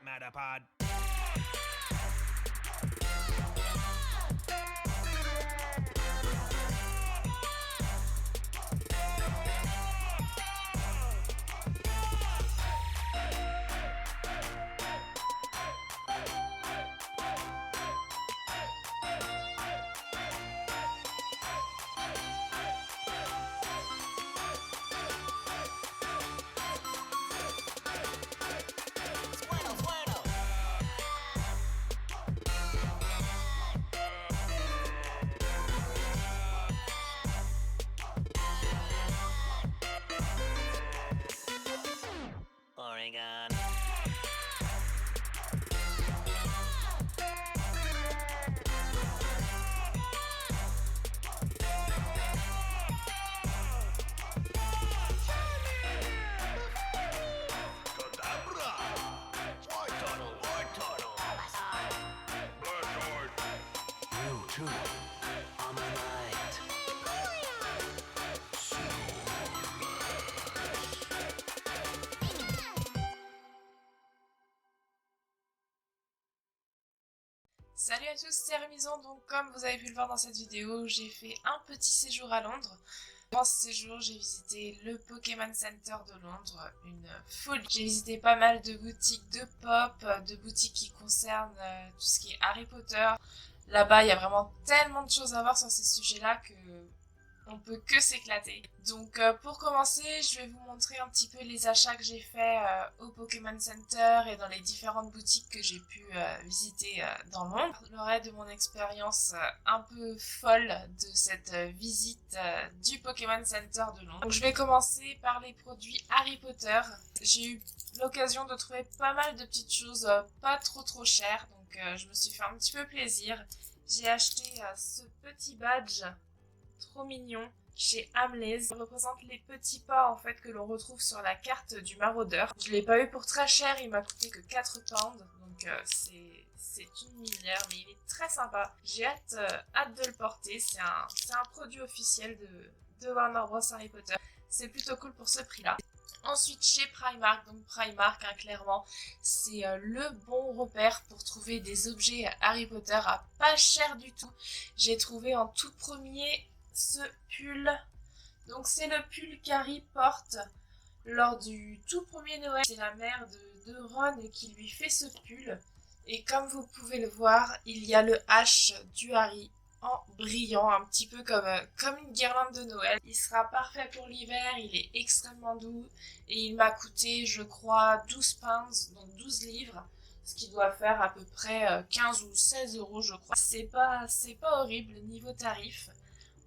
Metapod. Oregon. Kadabra! White turtle, white turtle. Blackguard. You too. Ammonite. Salut à tous, c'est Remison. Donc comme vous avez pu le voir dans cette vidéo, j'ai fait un petit séjour à Londres. Dans ce séjour, j'ai visité le Pokémon Center de Londres, une folie. J'ai visité pas mal de boutiques de pop, de boutiques qui concernent tout ce qui est Harry Potter. Là-bas, il y a vraiment tellement de choses à voir sur ces sujets-là que on peut que s'éclater. Donc pour commencer, je vais vous montrer un petit peu les achats que j'ai fait au Pokémon Center et dans les différentes boutiques que j'ai pu visiter dans Londres. Je parlerai de mon expérience un peu folle de cette visite du Pokémon Center de Londres. Donc je vais commencer par les produits Harry Potter. J'ai eu l'occasion de trouver pas mal de petites choses pas trop chères, donc je me suis fait un petit peu plaisir. J'ai acheté ce petit badge trop mignon chez Hamleys. Ça représente les petits pas en fait que l'on retrouve sur la carte du maraudeur. Je l'ai pas eu pour très cher, il m'a coûté que 4 pounds, donc c'est une minière, mais il est très sympa. J'ai hâte de le porter. C'est un produit officiel de Warner Bros Harry Potter. C'est plutôt cool pour ce prix là. Ensuite chez Primark, donc Primark clairement c'est le bon repère pour trouver des objets Harry Potter à pas cher du tout. J'ai trouvé en tout premier ce pull. Donc c'est le pull qu'Harry porte lors du tout premier Noël. C'est la mère de Ron qui lui fait ce pull. Et comme vous pouvez le voir, il y a le H du Harry en brillant, un petit peu comme une guirlande de Noël. Il sera parfait pour l'hiver, il est extrêmement doux et il m'a coûté, je crois, 12 pounds, donc 12 livres, ce qui doit faire à peu près 15 ou 16 euros, je crois. C'est pas horrible niveau tarif.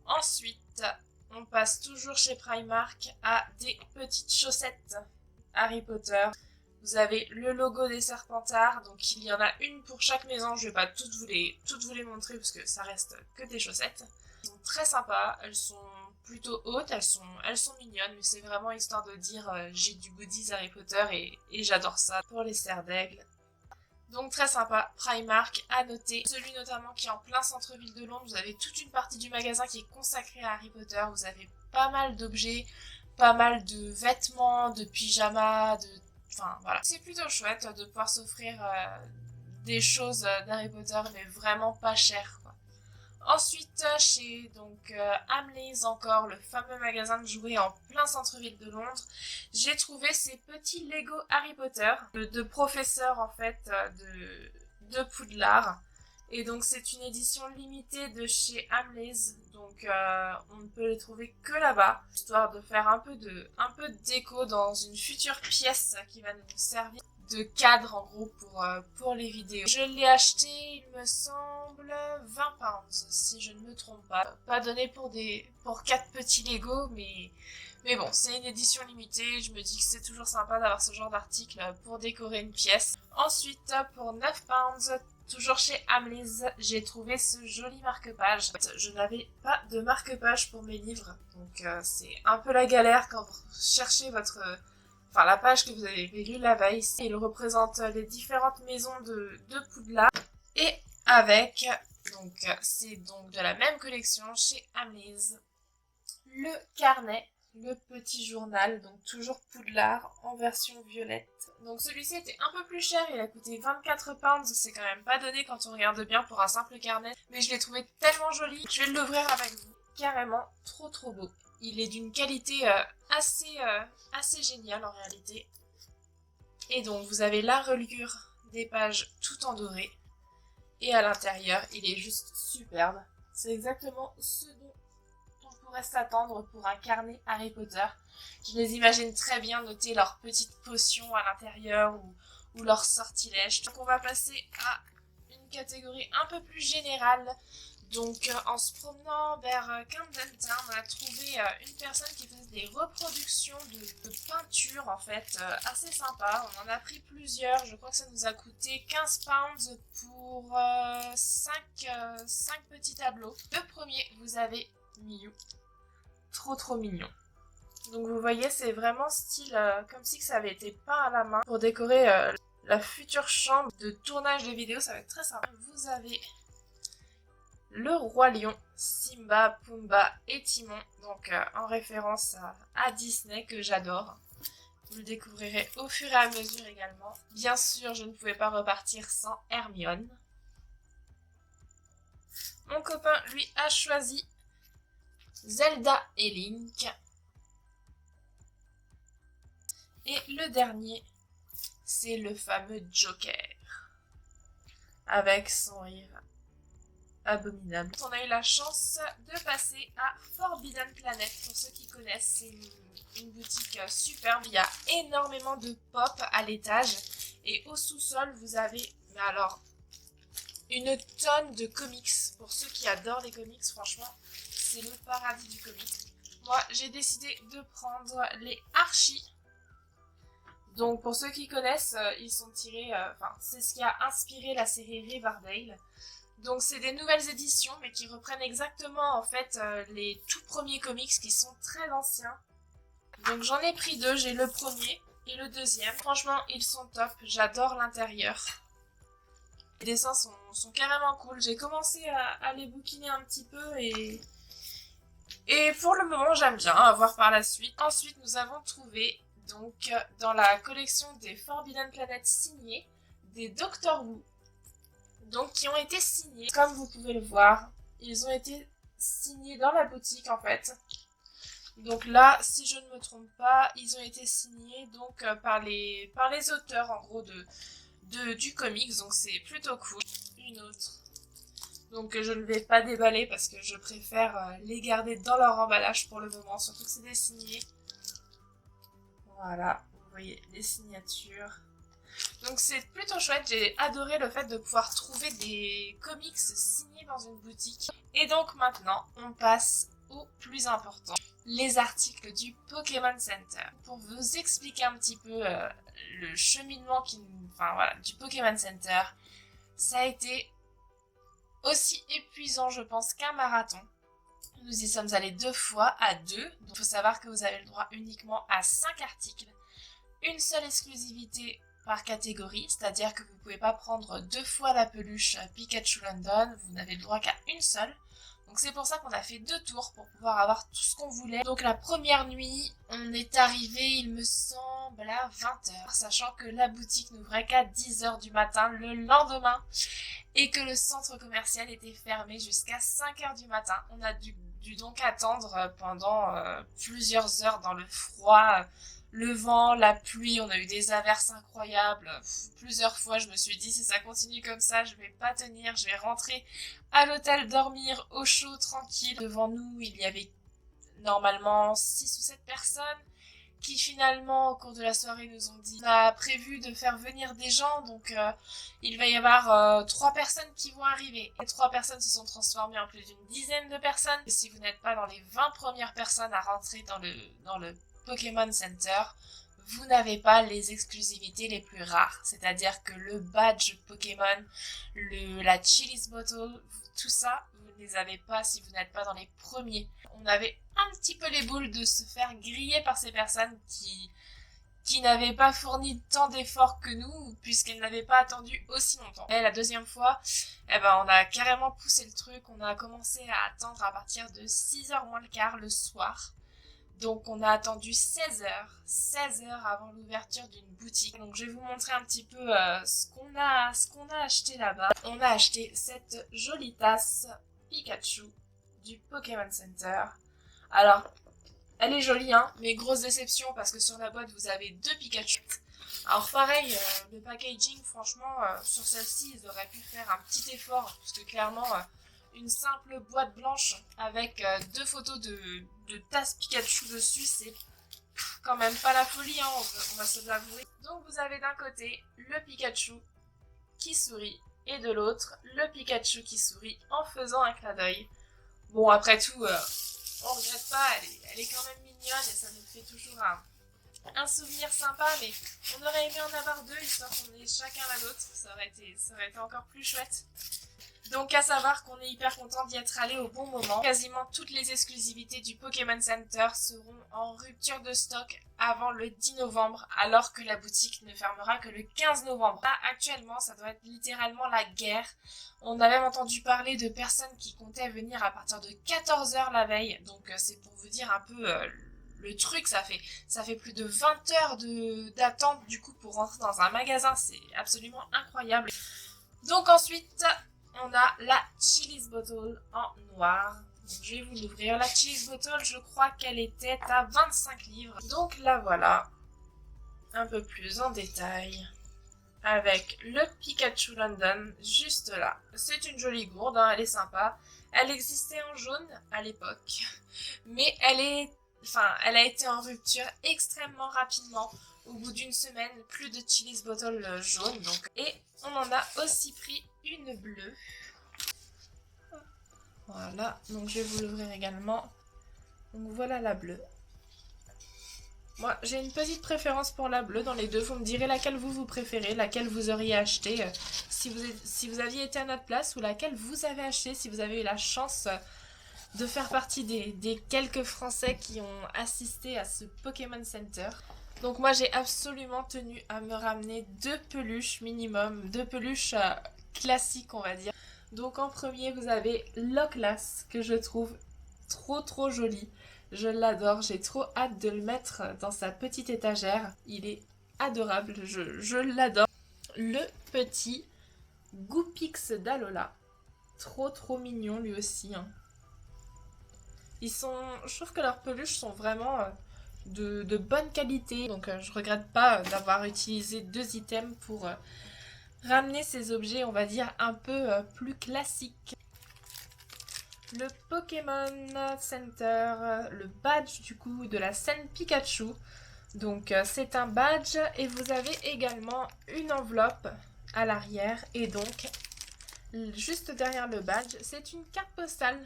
Ensuite, on passe toujours chez Primark à des petites chaussettes Harry Potter. Vous avez le logo des Serpentards, donc il y en a une pour chaque maison. Je vais pas toutes vous les montrer parce que ça reste que des chaussettes. Elles sont très sympas, elles sont plutôt hautes, elles sont mignonnes, mais c'est vraiment histoire de dire j'ai du goodies Harry Potter et j'adore ça pour les serres d'aigle. Donc très sympa, Primark à noter. Celui notamment qui est en plein centre-ville de Londres, vous avez toute une partie du magasin qui est consacrée à Harry Potter. Vous avez pas mal d'objets, pas mal de vêtements, de pyjamas, enfin voilà. C'est plutôt chouette de pouvoir s'offrir des choses d'Harry Potter, mais vraiment pas cher quoi. Ensuite, chez Hamleys encore, le fameux magasin de jouets en plein centre-ville de Londres, j'ai trouvé ces petits Lego Harry Potter de professeurs en fait de Poudlard. Et donc c'est une édition limitée de chez Hamleys, donc on ne peut les trouver que là-bas, histoire de faire un peu de déco dans une future pièce qui va nous servir de cadre en gros pour les vidéos. Je l'ai acheté, il me semble, 20 pounds si je ne me trompe pas. Pas donné pour 4 petits Lego, mais bon, c'est une édition limitée, je me dis que c'est toujours sympa d'avoir ce genre d'article pour décorer une pièce. Ensuite, pour 9 pounds, toujours chez Hamleys, j'ai trouvé ce joli marque-page. Je n'avais pas de marque-page pour mes livres, donc c'est un peu la galère quand vous cherchez la page que vous avez lue la veille. Il représente les différentes maisons de Poudlard. Et avec, c'est donc de la même collection chez Hamleys, le carnet, le petit journal, donc toujours Poudlard en version violette. Donc celui-ci était un peu plus cher, il a coûté 24 pounds, c'est quand même pas donné quand on regarde bien pour un simple carnet. Mais je l'ai trouvé tellement joli, je vais l'ouvrir avec vous. Carrément trop beau. Il est d'une qualité assez géniale en réalité. Et donc vous avez la reliure des pages tout en doré. Et à l'intérieur, il est juste superbe. C'est exactement ce dont on pourrait s'attendre pour un carnet Harry Potter. Je les imagine très bien noter leurs petites potions à l'intérieur ou leurs sortilèges. Donc on va passer à une catégorie un peu plus générale. Donc en se promenant vers Camden Town, on a trouvé une personne qui faisait des reproductions de peinture en fait assez sympa. On en a pris plusieurs, je crois que ça nous a coûté 15 pounds pour 5 petits tableaux. Le premier, vous avez Miu, trop mignon. Donc vous voyez, c'est vraiment style comme si ça avait été peint à la main pour décorer la future chambre de tournage de vidéos, ça va être très sympa. Vous avez le Roi Lion, Simba, Pumba et Timon, donc en référence à Disney que j'adore. Vous le découvrirez au fur et à mesure également. Bien sûr, je ne pouvais pas repartir sans Hermione. Mon copain, lui, a choisi Zelda et Link. Et le dernier, c'est le fameux Joker, avec son rire abominable. On a eu la chance de passer à Forbidden Planet. Pour ceux qui connaissent, c'est une boutique superbe. Il y a énormément de pop à l'étage. Et au sous-sol, vous avez, mais alors, une tonne de comics. Pour ceux qui adorent les comics, franchement, c'est le paradis du comics. Moi, j'ai décidé de prendre les Archie. Donc pour ceux qui connaissent, ils sont tirés, c'est ce qui a inspiré la série Riverdale. Donc c'est des nouvelles éditions, mais qui reprennent exactement en fait les tout premiers comics qui sont très anciens. Donc j'en ai pris deux, j'ai le premier et le deuxième. Franchement, ils sont top, j'adore l'intérieur. Les dessins sont carrément cool. J'ai commencé à les bouquiner un petit peu et pour le moment j'aime bien, à voir par la suite. Ensuite nous avons trouvé donc dans la collection des Forbidden Planet signés des Doctor Who. Donc qui ont été signés, comme vous pouvez le voir, ils ont été signés dans la boutique en fait. Donc là, si je ne me trompe pas, ils ont été signés donc par les auteurs en gros du comics, donc c'est plutôt cool. Une autre, donc je ne vais pas déballer parce que je préfère les garder dans leur emballage pour le moment, surtout que c'est des signés. Voilà, vous voyez les signatures. Donc c'est plutôt chouette, j'ai adoré le fait de pouvoir trouver des comics signés dans une boutique. Et donc maintenant, on passe au plus important, les articles du Pokémon Center. Pour vous expliquer un petit peu le cheminement du Pokémon Center, ça a été aussi épuisant je pense qu'un marathon. Nous y sommes allés 2 fois à 2, donc il faut savoir que vous avez le droit uniquement à 5 articles, une seule exclusivité par catégorie, c'est-à-dire que vous ne pouvez pas prendre 2 fois la peluche Pikachu London, vous n'avez le droit qu'à une seule. Donc c'est pour ça qu'on a fait 2 tours pour pouvoir avoir tout ce qu'on voulait. Donc la première nuit, on est arrivé, il me semble, à 20h, sachant que la boutique n'ouvrait qu'à 10h du matin le lendemain et que le centre commercial était fermé jusqu'à 5h du matin. On a dû donc attendre pendant plusieurs heures dans le froid, le vent, la pluie, on a eu des averses incroyables. Plusieurs fois, je me suis dit, si ça continue comme ça, je vais pas tenir, je vais rentrer à l'hôtel, dormir au chaud, tranquille. Devant nous, il y avait normalement 6 ou 7 personnes qui finalement, au cours de la soirée, nous ont dit on a prévu de faire venir des gens, donc il va y avoir 3 personnes qui vont arriver. Et 3 personnes se sont transformées en plus d'une dizaine de personnes. Et si vous n'êtes pas dans les 20 premières personnes à rentrer dans le Pokémon Center, vous n'avez pas les exclusivités les plus rares. C'est-à-dire que le badge Pokémon, la Chili's Bottle, tout ça, vous ne les avez pas si vous n'êtes pas dans les premiers. On avait un petit peu les boules de se faire griller par ces personnes qui n'avaient pas fourni tant d'efforts que nous, puisqu'elles n'avaient pas attendu aussi longtemps. Et la deuxième fois, on a carrément poussé le truc, on a commencé à attendre à partir de 6h moins le quart le soir. Donc on a attendu 16 heures avant l'ouverture d'une boutique. Donc je vais vous montrer un petit peu ce qu'on a acheté là-bas. On a acheté cette jolie tasse Pikachu du Pokémon Center. Alors, elle est jolie, hein, mais grosse déception parce que sur la boîte, vous avez 2 Pikachu. Alors pareil, le packaging, franchement, sur celle-ci, ils auraient pu faire un petit effort, parce que clairement, une simple boîte blanche avec 2 photos de tasses Pikachu dessus, c'est quand même pas la folie, hein, on va se l'avouer. Donc vous avez d'un côté le Pikachu qui sourit, et de l'autre, le Pikachu qui sourit en faisant un clin d'œil. Bon, après tout, on regrette pas, elle est quand même mignonne et ça nous fait toujours un souvenir sympa, mais on aurait aimé en avoir 2 histoire qu'on ait chacun la nôtre, ça aurait été encore plus chouette. Donc à savoir qu'on est hyper content d'y être allé au bon moment. Quasiment toutes les exclusivités du Pokémon Center seront en rupture de stock avant le 10 novembre, alors que la boutique ne fermera que le 15 novembre. Là, actuellement, ça doit être littéralement la guerre. On a même entendu parler de personnes qui comptaient venir à partir de 14h la veille. Donc c'est pour vous dire un peu le truc, ça fait plus de 20 heures d'attente du coup pour rentrer dans un magasin. C'est absolument incroyable. Donc ensuite, on a la Chili's Bottle en noir. Donc, je vais vous l'ouvrir. La Chili's Bottle, je crois qu'elle était à 25 livres. Donc la voilà, un peu plus en détail, avec le Pikachu London juste là. C'est une jolie gourde, hein, elle est sympa. Elle existait en jaune à l'époque, mais elle a été en rupture extrêmement rapidement. Au bout d'une semaine, plus de Chili's Bottle jaune. Donc. Et on en a aussi pris une bleue. Voilà, donc je vais vous l'ouvrir également. Donc voilà la bleue. Moi, j'ai une petite préférence pour la bleue dans les deux. Vous me direz laquelle vous préférez, laquelle vous auriez acheté si vous aviez été à notre place, ou laquelle vous avez acheté si vous avez eu la chance de faire partie des quelques Français qui ont assisté à ce Pokémon Center. Donc moi j'ai absolument tenu à me ramener 2 peluches minimum, 2 peluches classiques on va dire. Donc en premier vous avez Loclas que je trouve trop joli. Je l'adore, j'ai trop hâte de le mettre dans sa petite étagère. Il est adorable, je l'adore. Le petit Goopix d'Alola, trop mignon lui aussi. Hein. Je trouve que leurs peluches sont vraiment de bonne qualité. Donc je regrette pas d'avoir utilisé 2 items pour ramener ces objets, on va dire, un peu plus classiques. Le Pokémon Center, le badge du coup de la scène Pikachu. Donc c'est un badge et vous avez également une enveloppe à l'arrière. Et donc, juste derrière le badge, c'est une carte postale.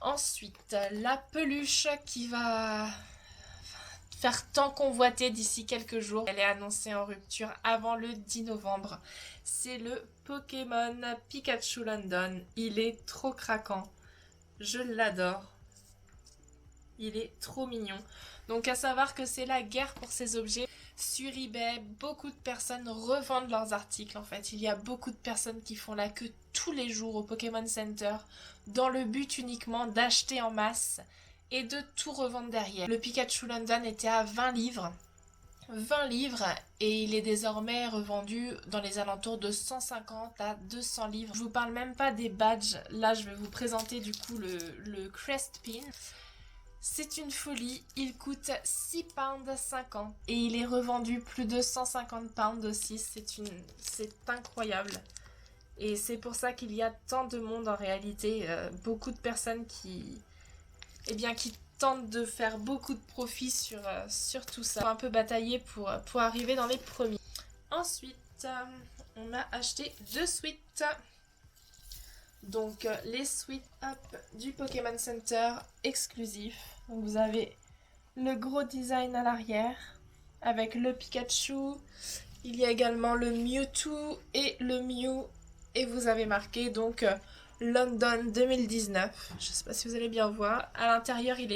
Ensuite, la peluche qui va faire tant convoiter d'ici quelques jours. Elle est annoncée en rupture avant le 10 novembre. C'est le Pokémon Pikachu London. Il est trop craquant. Je l'adore. Il est trop mignon. Donc à savoir que c'est la guerre pour ces objets. Sur eBay, beaucoup de personnes revendent leurs articles en fait. Il y a beaucoup de personnes qui font la queue tous les jours au Pokémon Center dans le but uniquement d'acheter en masse et de tout revendre derrière. Le Pikachu London était à 20 livres. 20 livres et il est désormais revendu dans les alentours de 150 à 200 livres. Je vous parle même pas des badges. Là, je vais vous présenter du coup le Crest Pin. C'est une folie, il coûte 6,50 £, et il est revendu plus de 150 pounds aussi, c'est incroyable. Et c'est pour ça qu'il y a tant de monde en réalité, beaucoup de personnes qui tentent de faire beaucoup de profit sur tout ça. On a un peu bataillé pour arriver dans les premiers. Ensuite, on a acheté 2 suites. Donc les Sweet Up du Pokémon Center exclusif. Donc vous avez le gros design à l'arrière avec le Pikachu. Il y a également le Mewtwo et le Mew. Et vous avez marqué donc London 2019. Je ne sais pas si vous allez bien voir. À l'intérieur il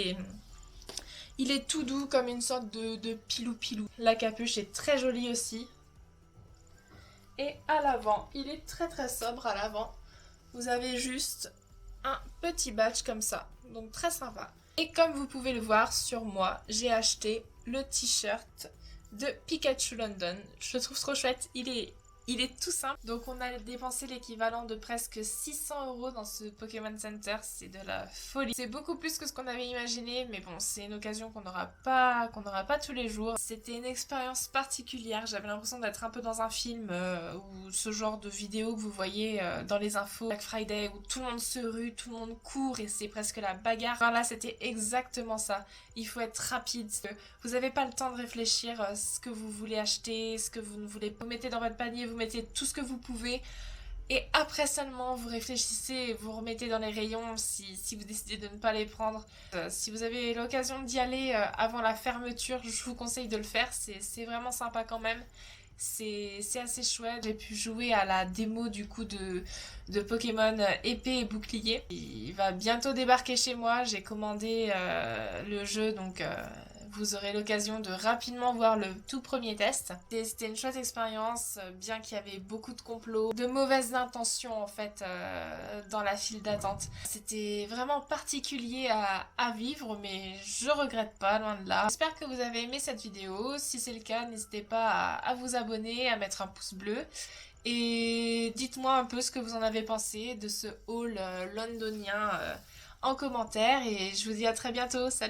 est tout doux comme une sorte de pilou-pilou. La capuche est très jolie aussi. Et à l'avant, il est très très sobre à l'avant. Vous avez juste un petit badge comme ça, donc très sympa. Et comme vous pouvez le voir sur moi, j'ai acheté le t-shirt de Pikachu London. Je le trouve trop chouette, il est tout simple. Donc on a dépensé l'équivalent de presque 600 € dans ce Pokémon Center, c'est de la folie. C'est beaucoup plus que ce qu'on avait imaginé, mais bon, c'est une occasion qu'on n'aura pas tous les jours. C'était une expérience particulière, j'avais l'impression d'être un peu dans un film ou ce genre de vidéo que vous voyez dans les infos Black Friday où tout le monde se rue, tout le monde court et c'est presque la bagarre. Enfin, là c'était exactement ça, il faut être rapide, vous n'avez pas le temps de réfléchir ce que vous voulez acheter, ce que vous ne voulez pas. Vous mettez dans votre panier, vous mettez tout ce que vous pouvez et après seulement vous réfléchissez et vous remettez dans les rayons si vous décidez de ne pas les prendre. Si vous avez l'occasion d'y aller avant la fermeture, je vous conseille de le faire, c'est vraiment sympa quand même. C'est assez chouette. J'ai pu jouer à la démo du coup de Pokémon épée et bouclier. Il va bientôt débarquer chez moi. J'ai commandé le jeu donc vous aurez l'occasion de rapidement voir le tout premier test. C'était une chouette expérience, bien qu'il y avait beaucoup de complots, de mauvaises intentions en fait dans la file d'attente. C'était vraiment particulier à vivre, mais je regrette pas, loin de là. J'espère que vous avez aimé cette vidéo. Si c'est le cas, n'hésitez pas à vous abonner, à mettre un pouce bleu. Et dites-moi un peu ce que vous en avez pensé de ce haul londonien en commentaire. Et je vous dis à très bientôt. Salut!